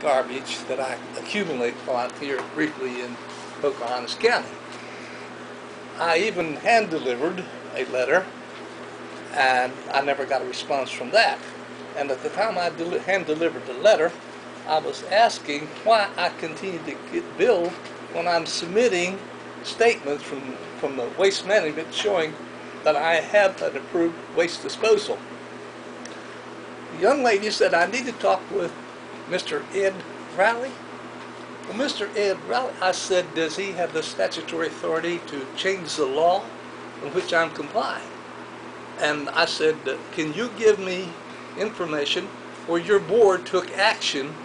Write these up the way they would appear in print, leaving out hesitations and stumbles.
garbage that I accumulate while I'm here briefly in Pocahontas County. I even hand-delivered a letter, and I never got a response from that. And at the time I hand-delivered the letter, I was asking why I continue to get billed when I'm submitting statements from the waste management showing that I have an approved waste disposal. The young lady said I need to talk with Mr. Ed Rowley. Well, Mr. Ed Rowley, I said, does he have the statutory authority to change the law in which I'm complying? And I said, can you give me information where your board took action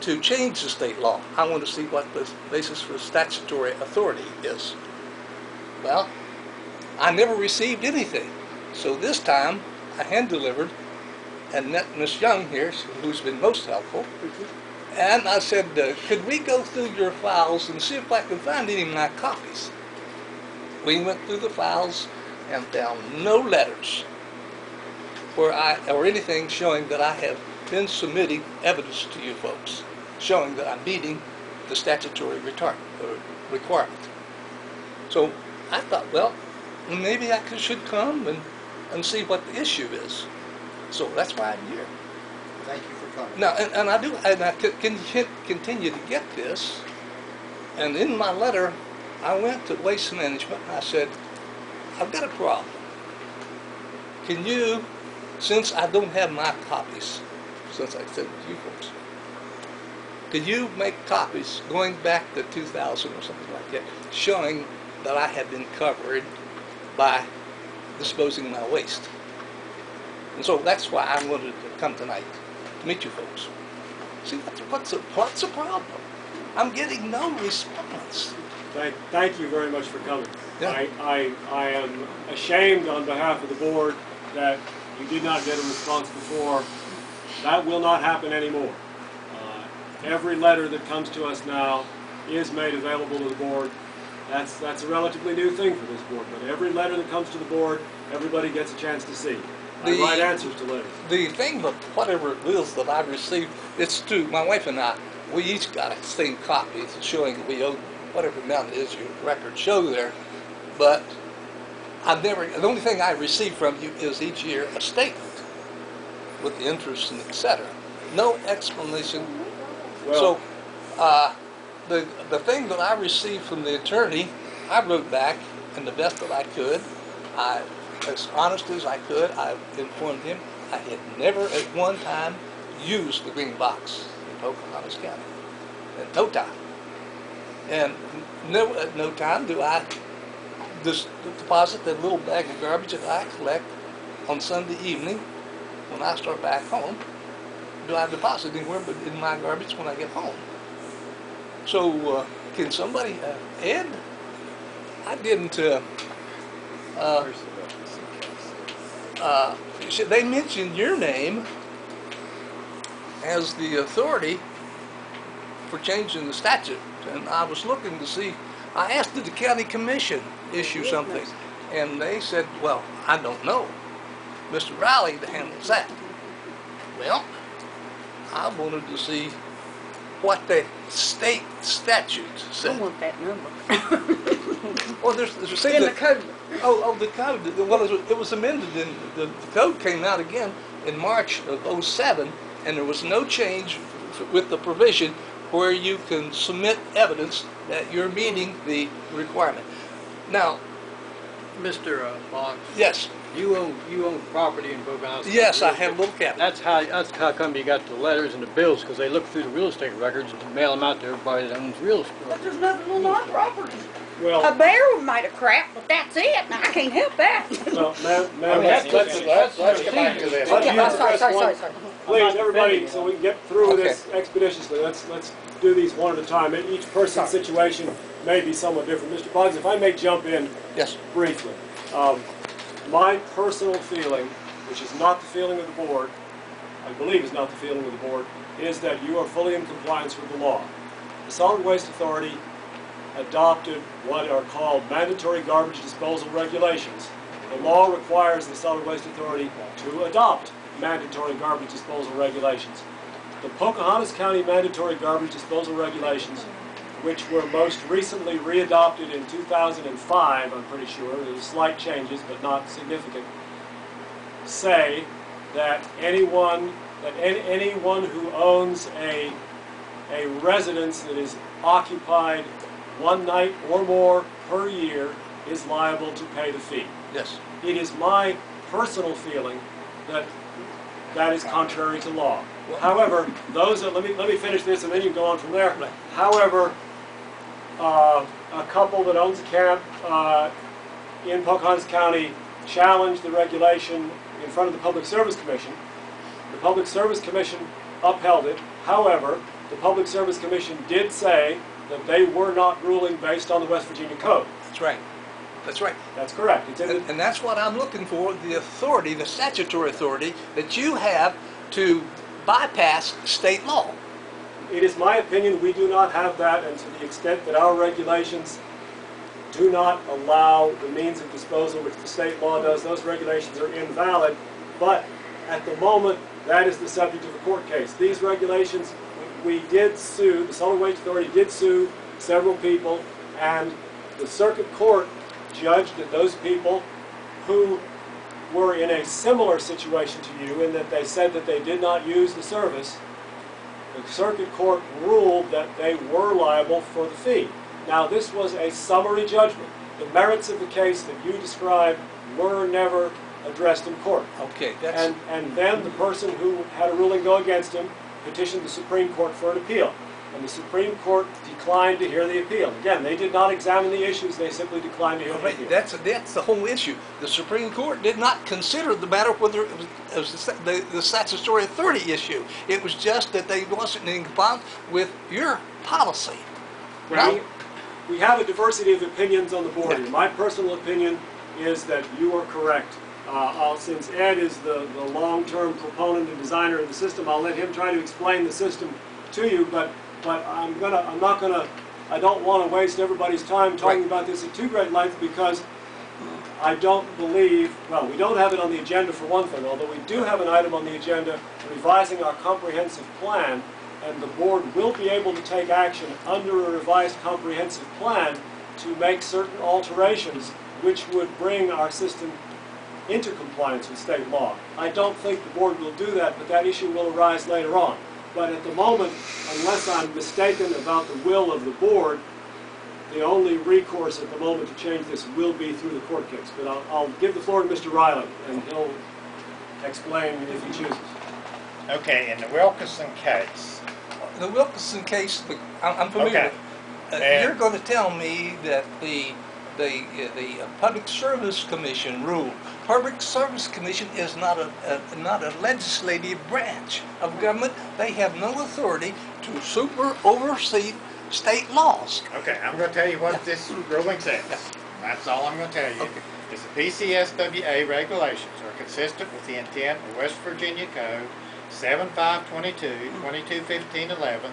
to change the state law? I want to see what the basis for statutory authority is. Well, I never received anything. So this time I hand-delivered and met Miss Young here, who's been most helpful. And I said, could we go through your files and see if I can find any of my copies? We went through the files and found no letters or anything showing that I have been submitting evidence to you folks, showing that I'm meeting the statutory requirement. So I thought, well, maybe I should come and see what the issue is. So that's why I'm here. Thank you for coming. Now, and I continue to get this. And in my letter, I went to Waste Management and I said, I've got a problem. Can you, since I don't have my copies, since I said to you folks, could you make copies going back to 2000 or something like that, showing that I have been covered by disposing my waste? And so that's why I wanted to come tonight, to meet you folks. See, what's the problem? I'm getting no response. Thank you very much for coming. Yeah. I am ashamed on behalf of the board that you did not get a response before. That will not happen anymore. Every letter that comes to us now is made available to the board. That's a relatively new thing for this board, but every letter that comes to the board, everybody gets a chance to see. I write answers to letters. The thing with whatever it is that I received, it's to my wife and I, we each got the same copy showing that we owe whatever amount it is your records show there, but the only thing I receive from you is each year a statement with the interest and etc. No explanation. Well, So the thing that I received from the attorney, I wrote back and the best that I could. As honest as I could, I informed him I had never at one time used the green box in Pocahontas County. At no time. And at no time do I just deposit that little bag of garbage that I collect on Sunday evening when I start back home. Do I deposit anywhere but in my garbage when I get home? So can somebody, Ed? I didn't, they mentioned your name as the authority for changing the statute, and I was looking to see, I asked did the county commission issue something, and they said, well, I don't know. Mr. Riley handles that. Well, I wanted to see what the state statute said. I want that number. Well, there's In the code. Oh, the code. Well, it was amended. The code came out again in March of '07, and there was no change with the provision where you can submit evidence that you're meeting the requirement. Now, Mr. Boggs, yes, you own property in Pocahontas. yes, I have a little cabin. That's how come you got the letters and the bills, because they look through the real estate records and mail them out to everybody that owns real estate. But there's nothing on my property. well, A bear made a crap, but that's it. And I can't help that. well, ma'am, Let's get back to this. Sorry. please, everybody, so we can get through Okay. this expeditiously. Let's do these one at a time. Each person's situation may be somewhat different. Mr. Boggs, if I may jump in Yes. briefly. My personal feeling, which is not the feeling of the board, I believe is not the feeling of the board, is that you are fully in compliance with the law. The Solid Waste Authority adopted what are called mandatory garbage disposal regulations. The law requires the Solid Waste Authority to adopt mandatory garbage disposal regulations. the Pocahontas County mandatory garbage disposal regulations, which were most recently readopted in 2005, I'm pretty sure, there's slight changes but not significant, say that anyone who owns a residence that is occupied one night or more per year is liable to pay the fee. Yes. It is my personal feeling that that is contrary to law. However, let me finish this and then you can go on from there. However, a couple that owns a camp in Pocahontas County challenged the regulation in front of the Public Service Commission. The Public Service Commission upheld it. However, the Public Service Commission did say that they were not ruling based on the West Virginia Code. That's right. That's right. That's correct. It's in the, And that's what I'm looking for, the authority, the statutory authority that you have to bypass state law. it is my opinion we do not have that, and to the extent that our regulations do not allow the means of disposal which the state law does, those regulations are invalid. But at the moment, that is the subject of a court case. These regulations, we did sue, the Solid Waste Authority did sue several people, and the circuit court judged that those people who were in a similar situation to you in that they said that they did not use the service, the circuit court ruled that they were liable for the fee. Now, this was a summary judgment. The merits of the case that you described were never addressed in court. Okay, that's... And then the person who had a ruling go against him petitioned the Supreme Court for an appeal. And the Supreme Court declined to hear the appeal. Again, they did not examine the issues, they simply declined to hear the appeal. That's the whole issue. The Supreme Court did not consider the matter whether it was the statutory authority issue. It was just that they wasn't in compliance with your policy. Well, we have a diversity of opinions on the board here. My personal opinion is that you are correct. Since Ed is the long-term proponent and designer of the system, I'll let him try to explain the system to you, but I don't want to waste everybody's time talking about this at too great length, because I don't believe, well, we don't have it on the agenda for one thing, although we do have an item on the agenda revising our comprehensive plan, and the board will be able to take action under a revised comprehensive plan to make certain alterations which would bring our system into compliance with state law. I don't think the board will do that, but that issue will arise later on. But at the moment, unless I'm mistaken about the will of the board, the only recourse at the moment to change this will be through the court case. But I'll give the floor to Mr. Riley, and he'll explain if he chooses. Okay, in the Wilkinson case. The Wilkinson case, I'm familiar with. You're going to tell me that the Public Service Commission ruled. Public Service Commission is not a legislative branch of government. They have no authority to oversee state laws. Okay, I'm going to tell you what this ruling says. That's all I'm going to tell you. Okay. Is the PCSWA regulations are consistent with the intent of West Virginia Code 7522, 221511,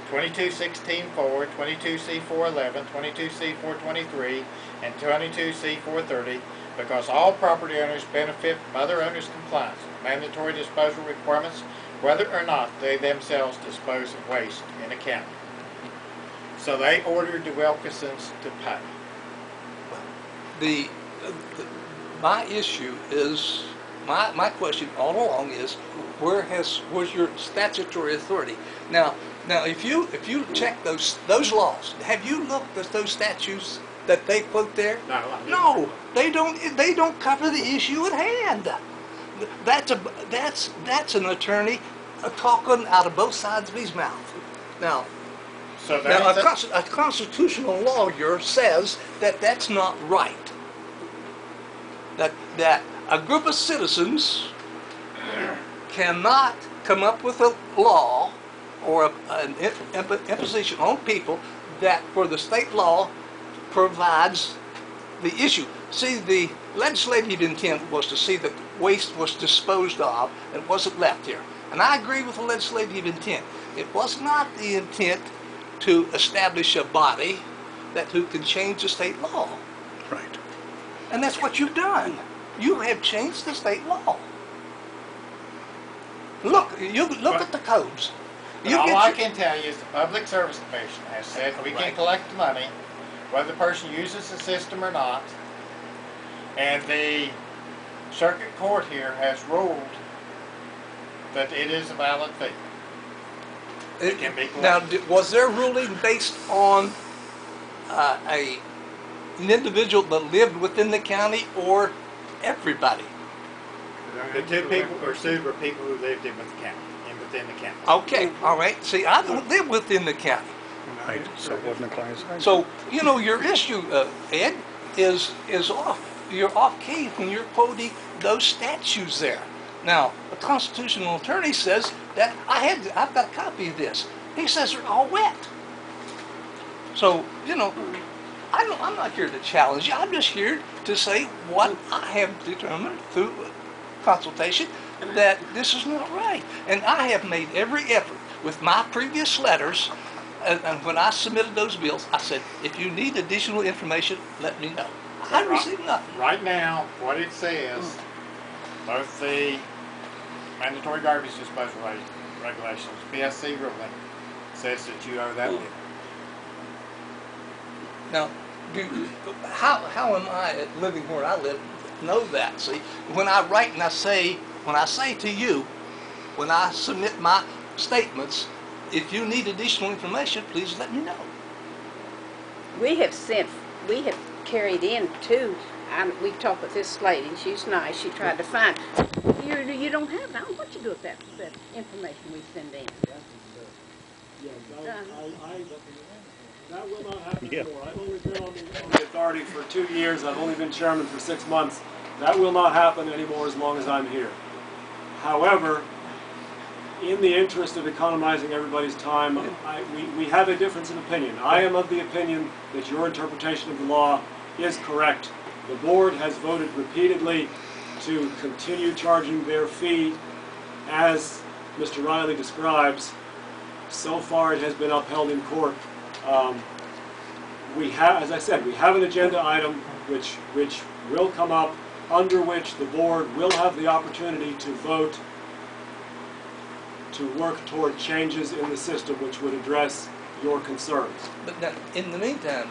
2216.4, 22C411, 22C423, and 22C430, because all property owners benefit from other owners' compliance with mandatory disposal requirements, whether or not they themselves dispose of waste in a county. So they ordered the Wilkinsons to pay. My issue is, my question all along is, where's your statutory authority? Now, if you check those laws, have you looked at those statutes that they quote there? No, they don't cover the issue at hand. That's an attorney talking out of both sides of his mouth. Now, a constitutional lawyer says that that's not right. That a group of citizens cannot come up with a law or an imposition on people that for the state law provides the issue. See, the legislative intent was to see that waste was disposed of and wasn't left here. And I agree with the legislative intent. It was not the intent to establish a body who can change the state law. Right. And that's what you've done. You have changed the state law. Look at the codes. But You all get I your- can tell you is the Public Service Commission has said we can Right. collect the money, whether the person uses the system or not. And the circuit court here has ruled that it is a valid fee. It can be Now, collected. was their ruling based on an individual that lived within the county or everybody? The two people who were sued were people who lived in the county, within the county. Okay, all right. See, I don't live within the county. Right, so it wasn't a client's action. So, you know, your issue, Ed, is off. You're off key when you're quoting those statutes there. Now, a constitutional attorney says that I've got a copy of this. He says they're all wet. So, you know, I'm not here to challenge you. I'm just here to say what I have determined through consultation that this is not right. And I have made every effort with my previous letters. And when I submitted those bills, I said, if you need additional information, let me know. I received nothing. Right now, what it says, both the mandatory garbage disposal regulations, PSC ruling, says that you owe that bill. Now, how am I living where I live know that? See, when I write and when I say to you, when I submit my statements, if you need additional information, please let me know. We have carried in too. We've talked with this lady. She's nice. She tried to find. You don't have that. What you do with that information we send in? Yes, that will not happen anymore. I've only been on the authority for 2 years. I've only been chairman for 6 months. That will not happen anymore as long as I'm here. However, in the interest of economizing everybody's time, we have a difference in opinion. I am of the opinion that your interpretation of the law is correct. The board has voted repeatedly to continue charging their fee as Mr. Riley describes. So far it has been upheld in court. We have, as I said, we have an agenda item which will come up, under which the board will have the opportunity to vote to work toward changes in the system which would address your concerns. But now, in the meantime,